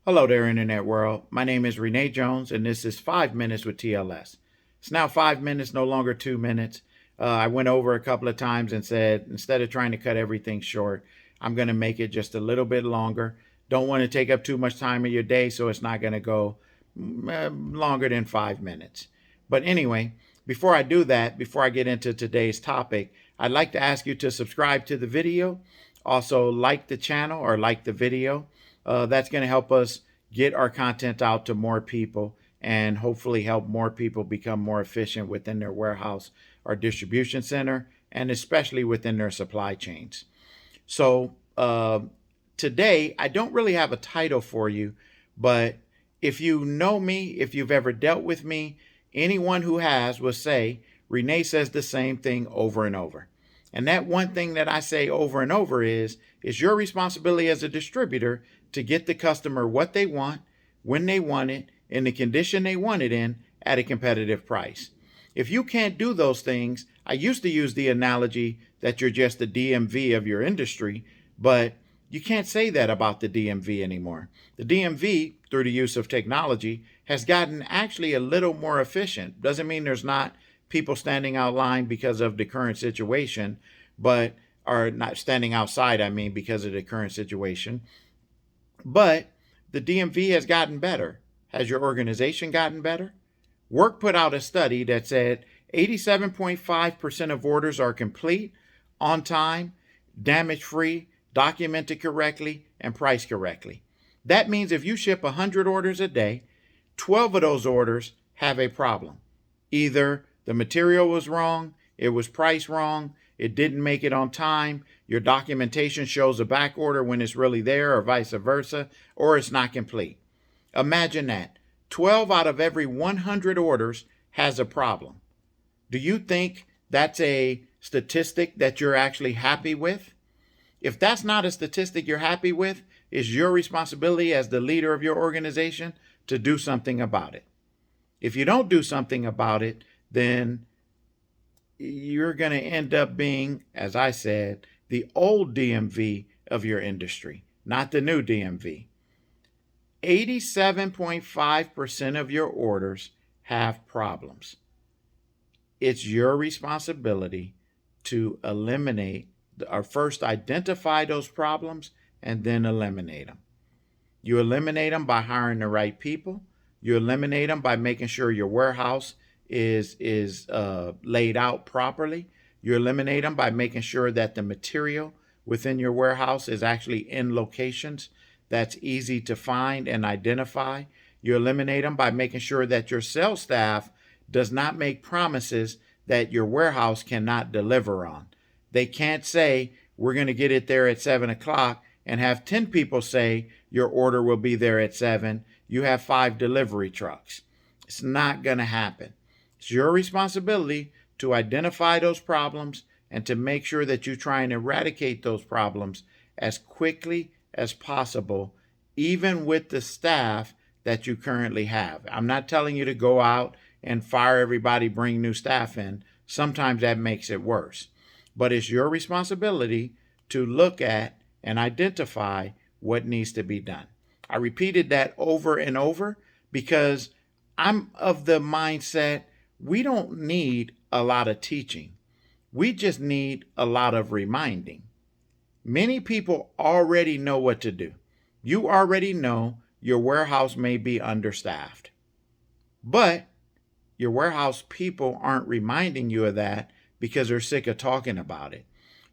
Hello there, Internet world. My name is Renee Jones, and this is 5 Minutes with TLS. It's now 5 minutes, no longer 2 minutes. I went over a couple of times and said, instead of trying to cut everything short, I'm going to make it just a little bit longer. Don't want to take up too much time of your day, so it's not going to go longer than 5 minutes. But anyway, before I do that, before I get into today's topic, I'd like to ask you to subscribe to the video. Also, like the channel or like the video. That's going to help us get our content out to more people and hopefully help more people become more efficient within their warehouse or distribution center, and especially within their supply chains. So today, I don't really have a title for you, but if you know me, if you've ever dealt with me, anyone who has will say, Renee says the same thing over and over. And that one thing that I say over and over is your responsibility as a distributor to get the customer what they want, when they want it, in the condition they want it in, at a competitive price. If you can't do those things, I used to use the analogy that you're just the DMV of your industry, but you can't say that about the DMV anymore. The DMV, through the use of technology, has gotten actually a little more efficient. Doesn't mean there's not people standing out line because of the current situation, but are not standing outside, I mean, because of the current situation. But the DMV has gotten better. Has your organization gotten better? Work put out a study that said 87.5% of orders are complete, on time, damage-free, documented correctly, and priced correctly. That means if you ship 100 orders a day, 12 of those orders have a problem. Either the material was wrong, it was priced wrong, it didn't make it on time, your documentation shows a back order when it's really there, or vice versa, or it's not complete. Imagine that. 12 out of every 100 orders has a problem. Do you think that's a statistic that you're actually happy with? If that's not a statistic you're happy with, it's your responsibility as the leader of your organization to do something about it. If you don't do something about it, then you're going to end up being, as I said, the old DMV of your industry, not the new DMV. 87.5% of your orders have problems. It's your responsibility to eliminate, or first identify those problems and then eliminate them. You eliminate them by hiring the right people. You eliminate them by making sure your warehouse is laid out properly. You eliminate them by making sure that the material within your warehouse is actually in locations that's easy to find and identify. You eliminate them by making sure that your sales staff does not make promises that your warehouse cannot deliver on. They can't say, we're going to get it there at 7 o'clock and have 10 people say your order will be there at 7. You have 5 delivery trucks. It's not going to happen. It's your responsibility to identify those problems and to make sure that you try and eradicate those problems as quickly as possible, even with the staff that you currently have. I'm not telling you to go out and fire everybody, bring new staff in. Sometimes that makes it worse. But it's your responsibility to look at and identify what needs to be done. I repeated that over and over because I'm of the mindset we don't need a lot of teaching. We just need a lot of reminding. Many people already know what to do. You already know your warehouse may be understaffed. But your warehouse people aren't reminding you of that because they're sick of talking about it.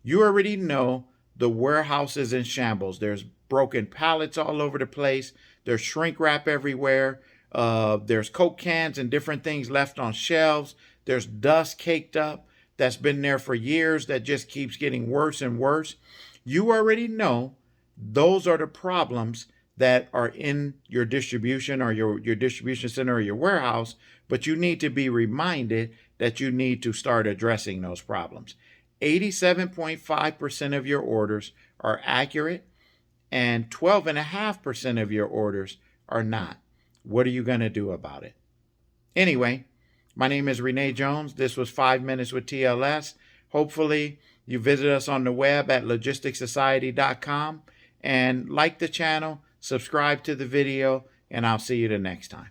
You already know the warehouse is in shambles. There's broken pallets all over the place. There's shrink wrap everywhere. There's Coke cans and different things left on shelves. There's dust caked up that's been there for years that just keeps getting worse and worse. You already know those are the problems that are in your distribution or your distribution center or your warehouse, but you need to be reminded that you need to start addressing those problems. 87.5% of your orders are accurate and 12.5% of your orders are not. What are you going to do about it? Anyway, my name is Renee Jones. This was 5 Minutes with TLS. Hopefully you visit us on the web at logisticsociety.com and like the channel, subscribe to the video, and I'll see you the next time.